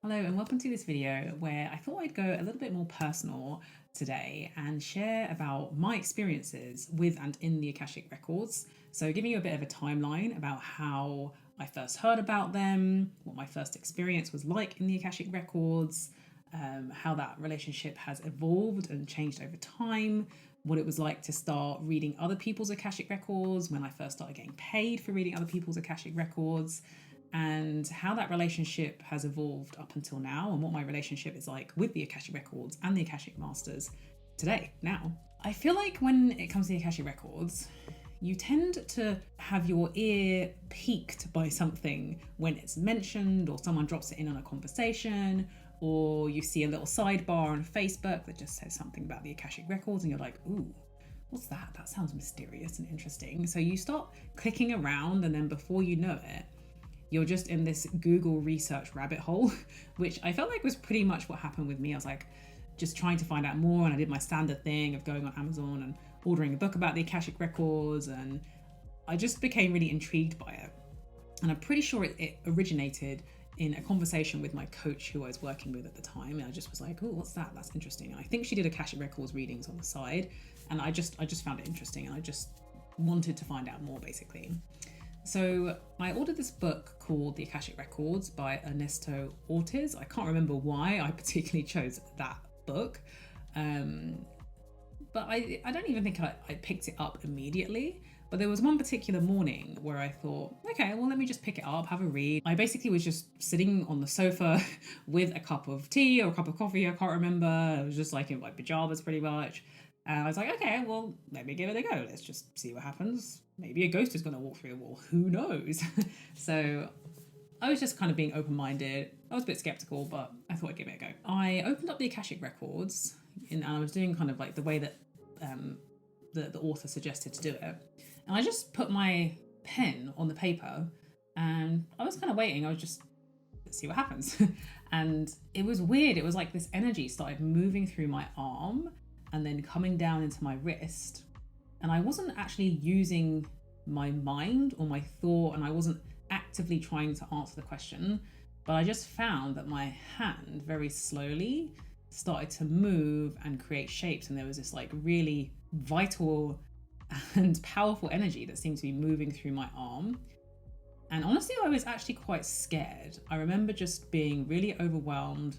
Hello and welcome to this video where I thought I'd go a little bit more personal today and share about my experiences with and in the Akashic Records. So giving you a bit of a timeline about how I first heard about them, what my first experience was like in the Akashic Records, how that relationship has evolved and changed over time, what it was like to start reading other people's Akashic Records, when I first started getting paid for reading other people's Akashic Records, and how that relationship has evolved up until now, and what my relationship is like with the Akashic Records and the Akashic Masters today, now. I feel like when it comes to the Akashic Records, you tend to have your ear piqued by something when it's mentioned, or someone drops it in on a conversation, or you see a little sidebar on Facebook that just says something about the Akashic Records, and you're like, ooh, what's that? That sounds mysterious and interesting. So you start clicking around, and then before you know it, you're just in this Google research rabbit hole, which I felt like was pretty much what happened with me. I was like just trying to find out more, and I did my standard thing of going on Amazon and ordering a book about the Akashic Records, and I just became really intrigued by it. And I'm pretty sure it originated in a conversation with my coach who I was working with at the time. And I just was like, oh, what's that? That's interesting. And I think she did Akashic Records readings on the side, and I just found it interesting, and I just wanted to find out more, basically. So I ordered this book called The Akashic Records by Ernesto Ortiz. I can't remember why I particularly chose that book, but I don't even think I picked it up immediately. But there was one particular morning where I thought, okay, well, let me just pick it up, have a read. I basically was just sitting on the sofa with a cup of tea or a cup of coffee, I can't remember. I was just like in my pajamas pretty much. And I was like, okay, well, let me give it a go. Let's just see what happens. Maybe a ghost is going to walk through the wall. Who knows? So I was just kind of being open-minded. I was a bit skeptical, but I thought I'd give it a go. I opened up the Akashic Records, and I was doing kind of like the way that the author suggested to do it. And I just put my pen on the paper, and I was kind of waiting. I was just, let's see what happens. And it was weird. It was like this energy started moving through my arm and then coming down into my wrist. And I wasn't actually using my mind or my thought, and I wasn't actively trying to answer the question, but I just found that my hand very slowly started to move and create shapes, and there was this like really vital and powerful energy that seemed to be moving through my arm. And honestly, I was actually quite scared. I remember just being really overwhelmed,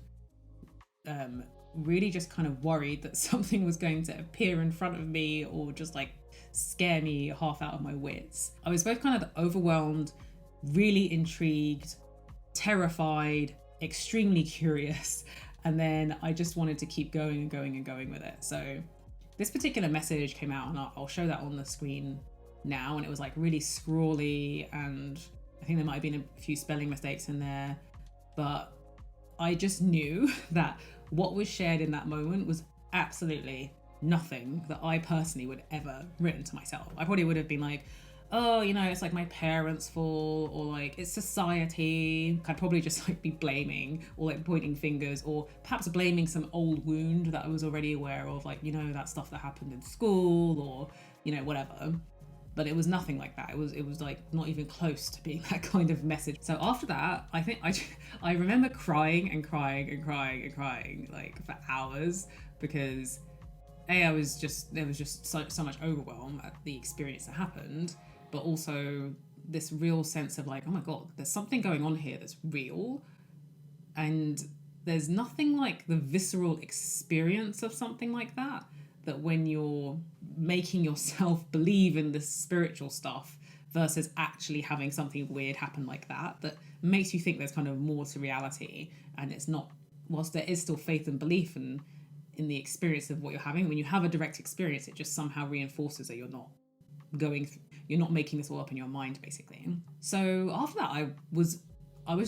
really just kind of worried that something was going to appear in front of me or just like scare me half out of my wits. I was both kind of overwhelmed, really intrigued, terrified, extremely curious, and then I just wanted to keep going and going and going with it. So this particular message came out, and I'll show that on the screen now, and it was like really scrawly, and I think there might have been a few spelling mistakes in there, but I just knew that what was shared in that moment was absolutely nothing that I personally would ever written to myself. I probably would have been like, oh, you know, it's like my parents' fault, or like it's society. I'd probably just like be blaming or like pointing fingers, or perhaps blaming some old wound that I was already aware of, like, you know, that stuff that happened in school, or, you know, whatever. But it was nothing like that. It was like not even close to being that kind of message. So after that, I think I remember crying and crying and crying and crying like for hours, because there was just so much overwhelm at the experience that happened, but also this real sense of like, oh my God, there's something going on here that's real. And there's nothing like the visceral experience of something like that when you're making yourself believe in this spiritual stuff versus actually having something weird happen like that makes you think there's kind of more to reality. And it's not, whilst there is still faith and belief in the experience of what you're having, when you have a direct experience, it just somehow reinforces that you're not making this all up in your mind, basically. So after that, I was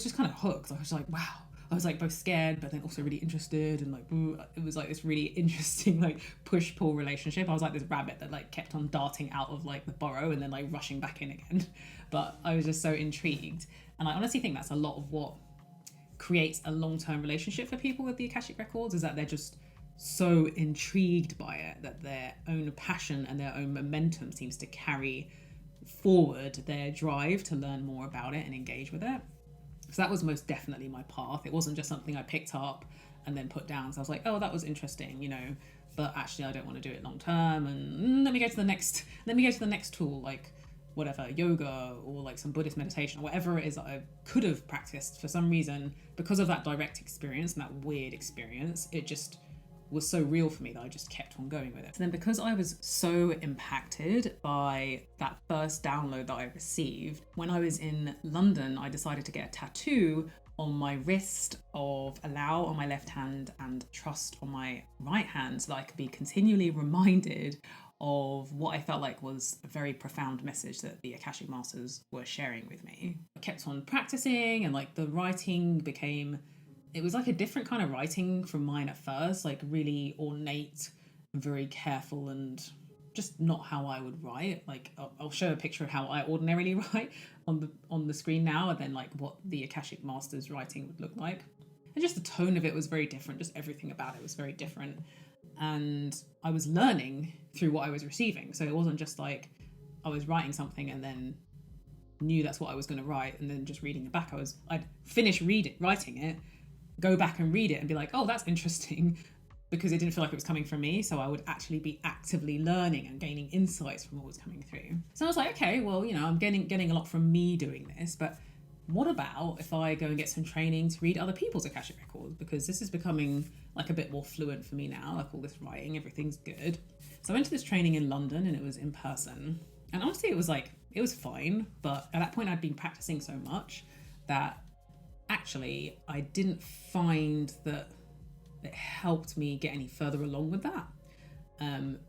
just kind of hooked. I was like, wow. I was like both scared, but then also really interested, and like, ooh, it was like this really interesting like push-pull relationship. I was like this rabbit that like kept on darting out of like the burrow and then like rushing back in again. But I was just so intrigued, and I honestly think that's a lot of what creates a long-term relationship for people with the Akashic Records, is that they're just so intrigued by it that their own passion and their own momentum seems to carry forward their drive to learn more about it and engage with it. So that was most definitely my path. It wasn't just something I picked up and then put down. So I was like, oh, that was interesting, but actually I don't want to do it long term. And let me go to the next tool, like whatever, yoga or like some Buddhist meditation or whatever it is that I could have practiced. For some reason, because of that direct experience and that weird experience, it just was so real for me that I just kept on going with it. So then, because I was so impacted by that first download that I received, when I was in London, I decided to get a tattoo on my wrist of allow on my left hand and trust on my right hand, so that I could be continually reminded of what I felt like was a very profound message that the Akashic Masters were sharing with me. I kept on practicing, and like the writing it was like a different kind of writing from mine at first, like really ornate, very careful, and just not how I would write. Like I'll show a picture of how I ordinarily write on the screen now, and then like what the Akashic Masters writing would look like. And just the tone of it was very different. Just everything about it was very different. And I was learning through what I was receiving. So it wasn't just like I was writing something and then knew that's what I was going to write and then just reading it back. I'd finish writing it, go back and read it and be like, oh, that's interesting, because it didn't feel like it was coming from me. So I would actually be actively learning and gaining insights from what was coming through. So I was like, okay, well, I'm getting a lot from me doing this, but what about if I go and get some training to read other people's Akashic Records? Because this is becoming like a bit more fluent for me now, like all this writing, everything's good. So I went to this training in London, and it was in person. And honestly, it was fine. But at that point, I'd been practicing so much that actually I didn't find that it helped me get any further along with that.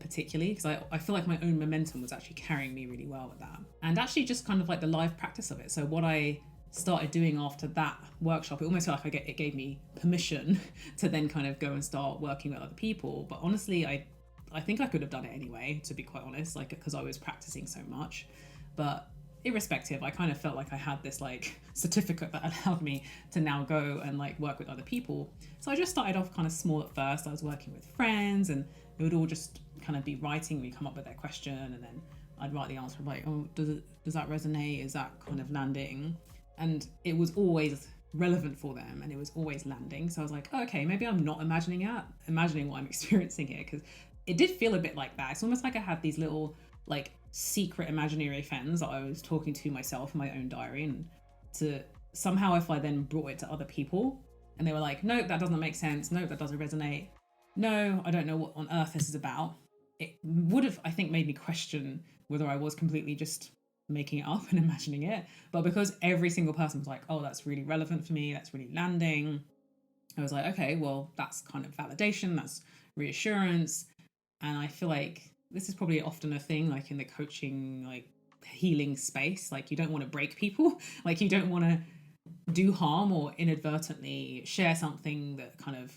Particularly because I feel like my own momentum was actually carrying me really well with that. And actually just kind of like the live practice of it. So what I started doing after that workshop, it almost felt like it gave me permission to then kind of go and start working with other people. But honestly, I think I could have done it anyway, to be quite honest, like because I was practicing so much. But irrespective, I kind of felt like I had this like certificate that allowed me to now go and like work with other people. So I just started off kind of small at first. I was working with friends, and it would all just kind of be writing. We come up with their question, and then I'd write the answer like, oh, does that resonate? Is that kind of landing? And it was always relevant for them, and it was always landing. So I was like, oh, okay, maybe I'm not imagining what I'm experiencing here, because it did feel a bit like that. It's almost like I had these little like secret imaginary friends that I was talking to myself in my own diary, and to somehow, if I then brought it to other people and they were like, nope, that doesn't make sense, nope, that doesn't resonate, no, I don't know what on earth this is about, it would have, I think, made me question whether I was completely just making it up and imagining it. But because every single person was like, oh, that's really relevant for me, that's really landing, I was like, okay, well, that's kind of validation, that's reassurance. And I feel like this is probably often a thing, like in the coaching, like healing space, like you don't want to break people, like you don't want to do harm or inadvertently share something that kind of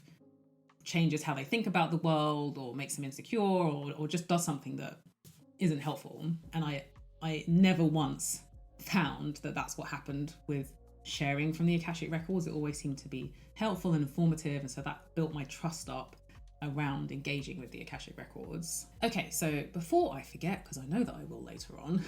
changes how they think about the world or makes them insecure, or just does something that isn't helpful. And I never once found that that's what happened with sharing from the Akashic Records. It always seemed to be helpful and informative, and so that built my trust up around engaging with the Akashic Records. Okay, so before I forget, because I know that I will later on,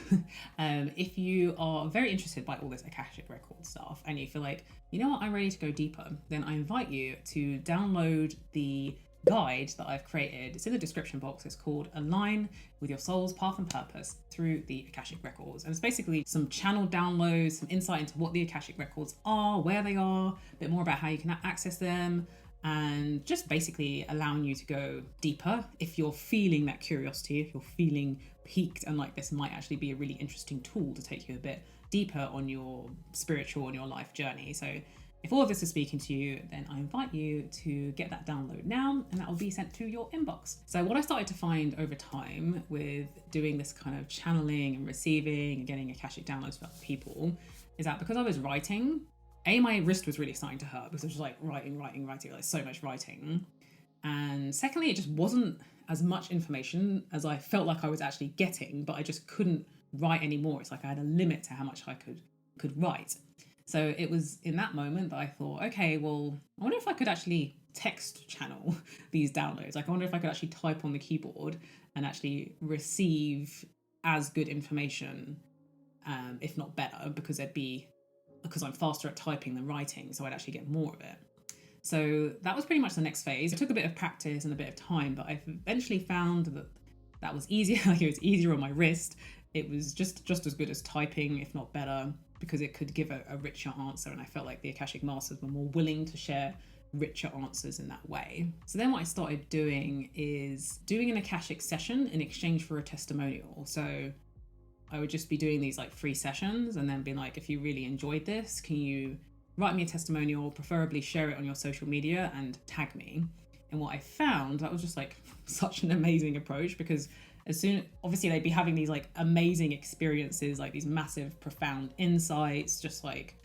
if you are very interested by all this Akashic Record stuff and you feel like, you know what, I'm ready to go deeper, then I invite you to download the guide that I've created. It's in the description box. It's called Align with Your Soul's Path and Purpose Through the Akashic Records. And it's basically some channel downloads, some insight into what the Akashic Records are, where they are, a bit more about how you can access them, and just basically allowing you to go deeper if you're feeling that curiosity, if you're feeling piqued and like this might actually be a really interesting tool to take you a bit deeper on your spiritual and your life journey. So if all of this is speaking to you, then I invite you to get that download now, and that will be sent to your inbox. So what I started to find over time with doing this kind of channeling and receiving and getting Akashic downloads from other people is that because I was writing, my wrist was really starting to hurt because I was just like writing, like so much writing. And secondly, it just wasn't as much information as I felt like I was actually getting, but I just couldn't write anymore. It's like I had a limit to how much I could write. So it was in that moment that I thought, okay, well, I wonder if I could actually text channel these downloads. Like I wonder if I could actually type on the keyboard and actually receive as good information, if not better, because there'd be because I'm faster at typing than writing, so I'd actually get more of it. So that was pretty much the next phase. It took a bit of practice and a bit of time, but I eventually found that was easier. Like, it was easier on my wrist. It was just as good as typing, if not better, because it could give a richer answer. And I felt like the Akashic Masters were more willing to share richer answers in that way. So then what I started doing is doing an Akashic session in exchange for a testimonial. So I would just be doing these like free sessions and then being like, if you really enjoyed this, can you write me a testimonial, preferably share it on your social media and tag me. And what I found, that was just like such an amazing approach, because obviously they'd be having these like amazing experiences, like these massive, profound insights, just like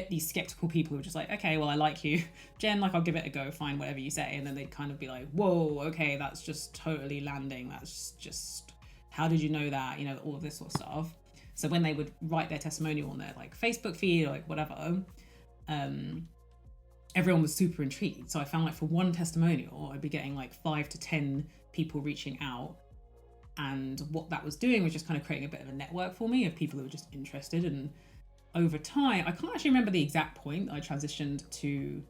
these skeptical people who were just like, okay, well, I like you, Jen, like, I'll give it a go, fine, whatever you say. And then they'd kind of be like, whoa, okay, that's just totally landing. That's just, how did you know that? You know, all of this sort of stuff. So when they would write their testimonial on their like Facebook feed or like whatever, everyone was super intrigued. So I found like for one testimonial, I'd be getting like 5 to 10 people reaching out. And what that was doing was just kind of creating a bit of a network for me of people who were just interested. And over time, I can't actually remember the exact point that I transitioned to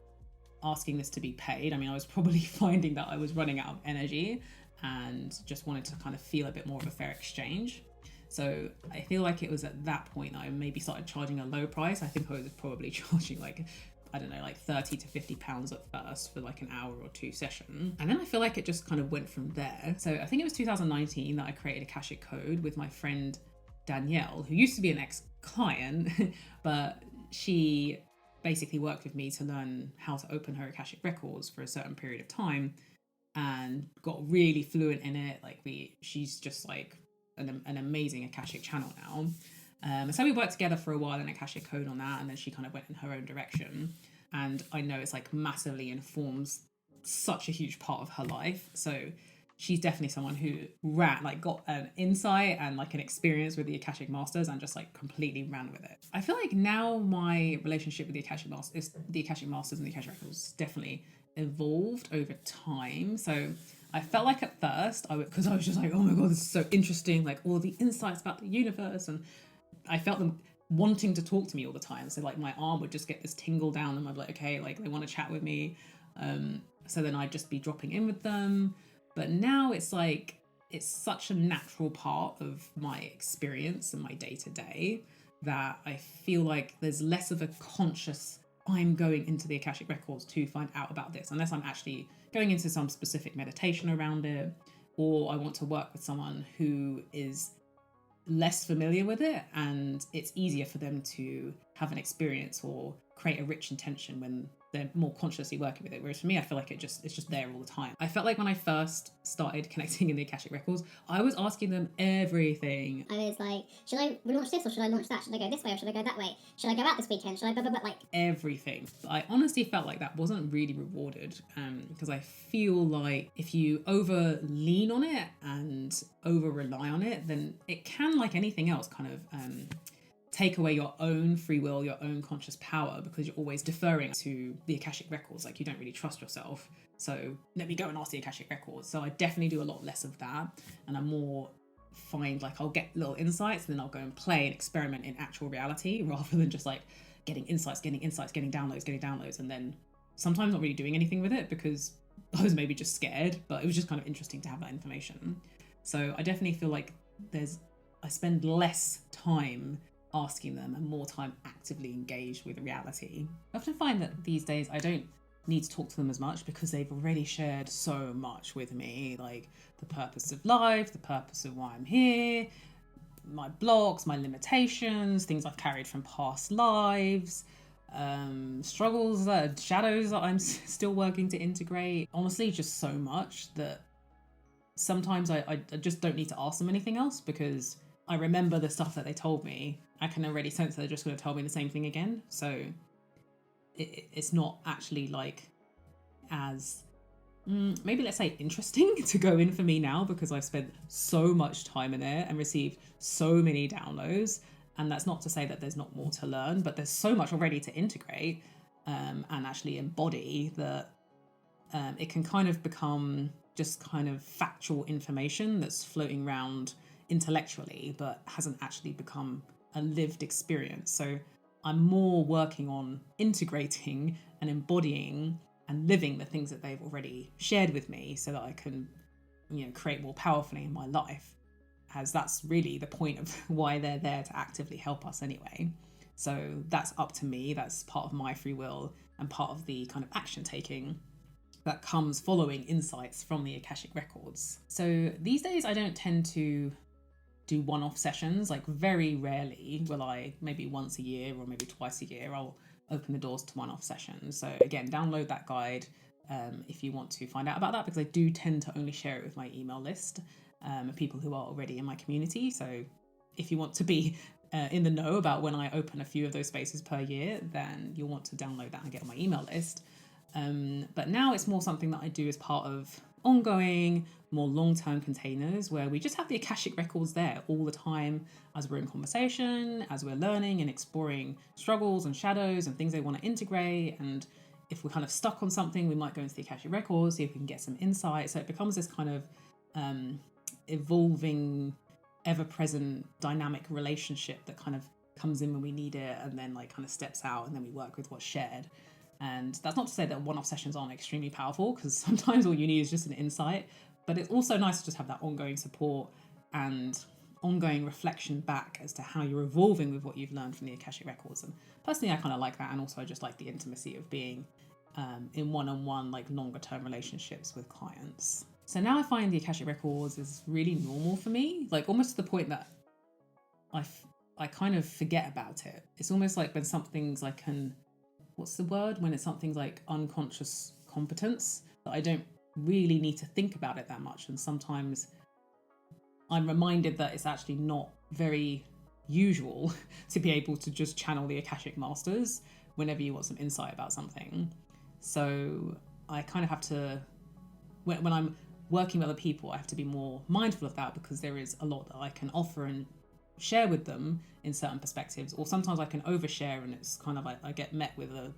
asking this to be paid. I mean, I was probably finding that I was running out of energy and just wanted to kind of feel a bit more of a fair exchange. So I feel like it was at that point that I maybe started charging a low price. I think I was probably charging like, I don't know, like 30 to 50 pounds at first for like an hour or two session. And then I feel like it just kind of went from there. So I think it was 2019 that I created Akashic Code with my friend Danielle, who used to be an ex-client, but she basically worked with me to learn how to open her Akashic Records for a certain period of time and got really fluent in it. Like she's just like an amazing Akashic channel now. So we worked together for a while in Akashic Code on that, and then she kind of went in her own direction. And I know it's like massively informs such a huge part of her life. So she's definitely someone who got an insight and like an experience with the Akashic Masters and just like completely ran with it. I feel like now my relationship with the Akashic Masters and the Akashic Records definitely evolved over time. So I felt like at first, because I was just like, oh my God, this is so interesting, like all the insights about the universe, and I felt them wanting to talk to me all the time. So like my arm would just get this tingle down and I'd be like, okay, like they want to chat with me. So then I'd just be dropping in with them. But now it's like, it's such a natural part of my experience and my day to day that I feel like there's less of a conscious, I'm going into the Akashic Records to find out about this, unless I'm actually going into some specific meditation around it, or I want to work with someone who is less familiar with it and it's easier for them to have an experience or create a rich intention when they're more consciously working with it. Whereas for me, I feel like it's just there all the time. I felt like when I first started connecting in the Akashic Records, I was asking them everything. I was like, should I relaunch this or should I launch that? Should I go this way or should I go that way? Should I go out this weekend? Should I blah, blah, blah, like everything. But I honestly felt like that wasn't really rewarded, because I feel like if you over lean on it and over rely on it, then it can, like anything else, kind of take away your own free will, your own conscious power, because you're always deferring to the Akashic Records. Like, you don't really trust yourself. So let me go and ask the Akashic Records. So I definitely do a lot less of that. And I'm more find like I'll get little insights and then I'll go and play and experiment in actual reality rather than just like getting insights, getting downloads, and then sometimes not really doing anything with it because I was maybe just scared, but it was just kind of interesting to have that information. So I definitely feel like I spend less time asking them and more time actively engaged with reality. I often find that these days I don't need to talk to them as much because they've already shared so much with me, like the purpose of life, the purpose of why I'm here, my blocks, my limitations, things I've carried from past lives, struggles, shadows that I'm still working to integrate. Honestly, just so much that sometimes I just don't need to ask them anything else because I remember the stuff that they told me. I can already sense they're just going to tell me the same thing again. So it's not actually like as maybe let's say interesting to go in for me now because I've spent so much time in it and received so many downloads. And that's not to say that there's not more to learn, but there's so much already to integrate and actually embody that it can kind of become just kind of factual information that's floating around intellectually but hasn't actually become a lived experience. So I'm more working on integrating and embodying and living the things that they've already shared with me so that I can, create more powerfully in my life, as that's really the point of why they're there, to actively help us anyway. So that's up to me. That's part of my free will and part of the kind of action taking that comes following insights from the Akashic Records. So these days I don't tend to do one-off sessions. Like, very rarely will I, maybe once a year or maybe twice a year, I'll open the doors to one-off sessions. So again, download that guide if you want to find out about that, because I do tend to only share it with my email list of people who are already in my community. So if you want to be in the know about when I open a few of those spaces per year, then you'll want to download that and get on my email list. But now it's more something that I do as part of ongoing, more long-term containers, where we just have the Akashic Records there all the time as we're in conversation, as we're learning and exploring struggles and shadows and things they want to integrate. And if we're kind of stuck on something, we might go into the Akashic Records, see if we can get some insight. So it becomes this kind of evolving, ever-present, dynamic relationship that kind of comes in when we need it and then like kind of steps out, and then we work with what's shared. And that's not to say that one-off sessions aren't extremely powerful, because sometimes all you need is just an insight, but it's also nice to just have that ongoing support and ongoing reflection back as to how you're evolving with what you've learned from the Akashic Records. And personally, I kind of like that. And also I just like the intimacy of being in one-on-one, like longer term relationships with clients. So now I find the Akashic Records is really normal for me, like almost to the point that I kind of forget about it. It's almost like when something's like what's the word? When it's something's like unconscious competence, that I don't really need to think about it that much. And sometimes I'm reminded that it's actually not very usual to be able to just channel the Akashic Masters whenever you want some insight about something. So I kind of have to, when I'm working with other people, I have to be more mindful of that, because there is a lot that I can offer and share with them in certain perspectives, or sometimes I can overshare and it's kind of like I get met with a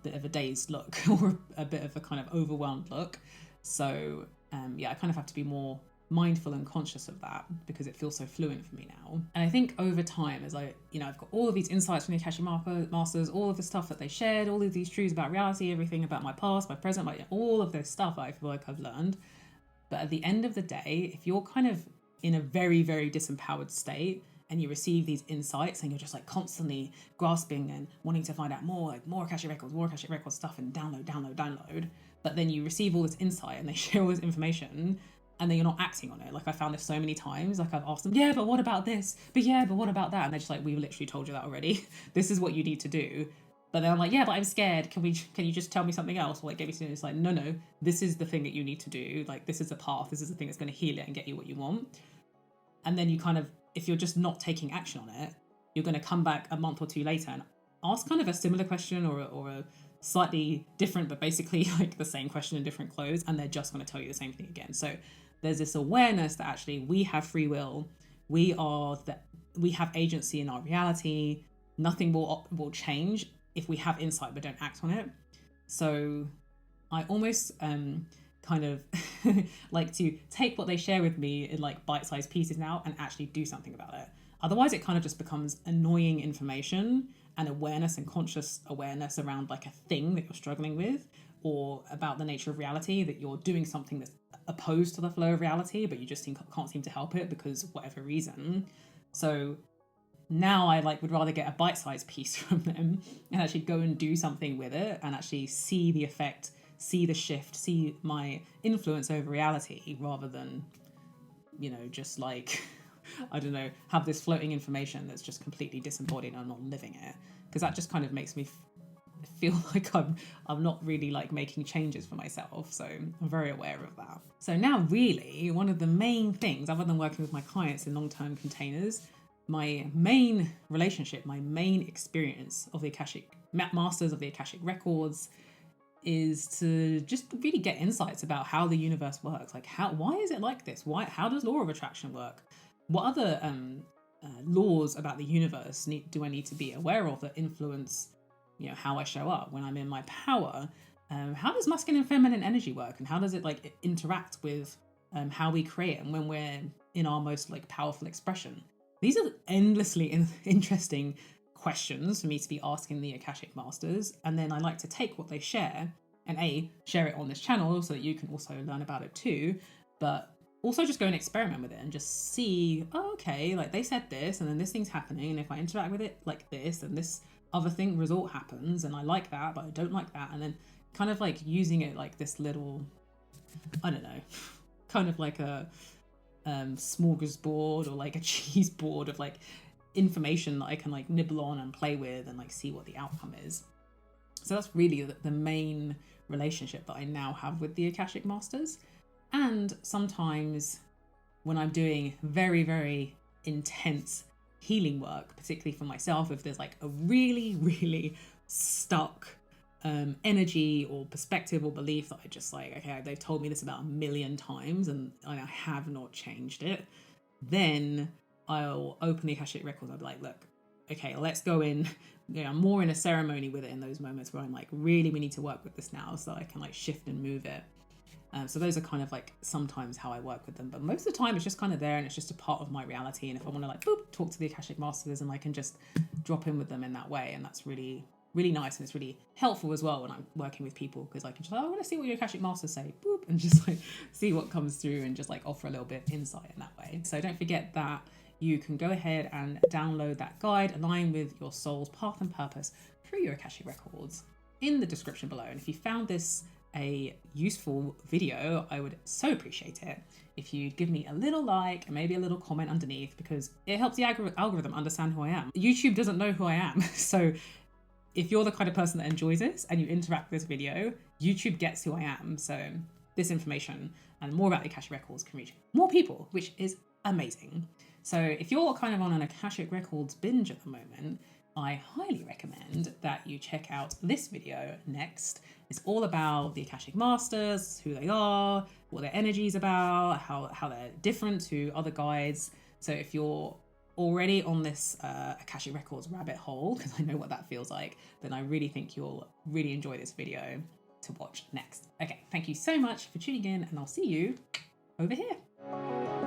bit of a dazed look or a bit of a kind of overwhelmed look. So I kind of have to be more mindful and conscious of that, because it feels so fluent for me now. And I think over time, as I've got all of these insights from the Akashic Masters, all of the stuff that they shared, all of these truths about reality, everything about my past, my present, all of this stuff I feel like I've learned. But at the end of the day, if you're kind of in a very, very disempowered state and you receive these insights and you're just like constantly grasping and wanting to find out more, like more Akashic Records stuff, and download, but then you receive all this insight and they share all this information and then you're not acting on it. Like, I found this so many times. Like, I've asked them, yeah, but what about this? But yeah, but what about that? And they're just like, we've literally told you that already. This is what you need to do. But then I'm like, yeah, but I'm scared. Can you just tell me something else? Or like, get me something. It's like, no, this is the thing that you need to do. Like, this is the path. This is the thing that's going to heal it and get you what you want. And then you kind of, if you're just not taking action on it, you're going to come back a month or two later and ask kind of a similar question or a slightly different, but basically like the same question in different clothes, and they're just going to tell you the same thing again. So there's this awareness that actually we have free will. We have agency in our reality. Nothing will change if we have insight but don't act on it. So I almost kind of like to take what they share with me in like bite-sized pieces now and actually do something about it. Otherwise it kind of just becomes annoying information and awareness and conscious awareness around like a thing that you're struggling with, or about the nature of reality, that you're doing something that's opposed to the flow of reality, but you just can't seem to help it because of whatever reason. So now I would rather get a bite-sized piece from them and actually go and do something with it and actually see the effect, see the shift, see my influence over reality, rather than, just like, I don't know, have this floating information that's just completely disembodied and I'm not living it. Because that just kind of makes me feel like I'm not really like making changes for myself. So I'm very aware of that. So now really one of the main things, other than working with my clients in long-term containers, my main relationship, my main experience of the Akashic Masters, of the Akashic Records, is to just really get insights about how the universe works. Like, why is it like this? How does law of attraction work? What other laws about the universe do I need to be aware of that influence, how I show up when I'm in my power? How does masculine and feminine energy work, and how does it like interact with how we create and when we're in our most like powerful expression? These are endlessly interesting questions for me to be asking the Akashic Masters. And then I like to take what they share and share it on this channel so that you can also learn about it too. But also just go and experiment with it and just see, oh, okay, like they said this and then this thing's happening. And if I interact with it like this and this other thing result happens and I like that, but I don't like that. And then kind of like using it like this little, I don't know, kind of like a smorgasbord or like a cheese board of like information that I can like nibble on and play with and like see what the outcome is. So that's really the main relationship that I now have with the Akashic Masters. And sometimes when I'm doing very, very intense healing work, particularly for myself, if there's like a really, really stuck energy or perspective or belief that I just like, okay, they've told me this about 1,000,000 times and I have not changed it, then I'll open the Akashic Records. I'll be like, look, okay, let's go in. I'm more in a ceremony with it in those moments where I'm like, really, we need to work with this now so that I can like shift and move it. So those are kind of like sometimes how I work with them, but most of the time it's just kind of there and it's just a part of my reality. And if I want to like talk to the Akashic Masters, and I can just drop in with them in that way, and that's really, really nice, and it's really helpful as well when I'm working with people, because I can just, I want to see what your Akashic Masters say, and just like see what comes through and just like offer a little bit of insight in that way. So don't forget that you can go ahead and download that guide, Align with Your Soul's Path and Purpose, through your Akashic Records in the description below. And if you found this a useful video, I would so appreciate it if you'd give me a little like and maybe a little comment underneath, because it helps the algorithm understand who I am. YouTube doesn't know who I am. So if you're the kind of person that enjoys this and you interact with this video, YouTube gets who I am. So this information and more about the Akashic Records can reach more people, which is amazing. So if you're kind of on an Akashic Records binge at the moment, I highly recommend that you check out this video next. It's all about the Akashic Masters, who they are, what their energy is about, how they're different to other guides. So if you're already on this Akashic Records rabbit hole, because I know what that feels like, then I really think you'll really enjoy this video to watch next. Okay, thank you so much for tuning in, and I'll see you over here.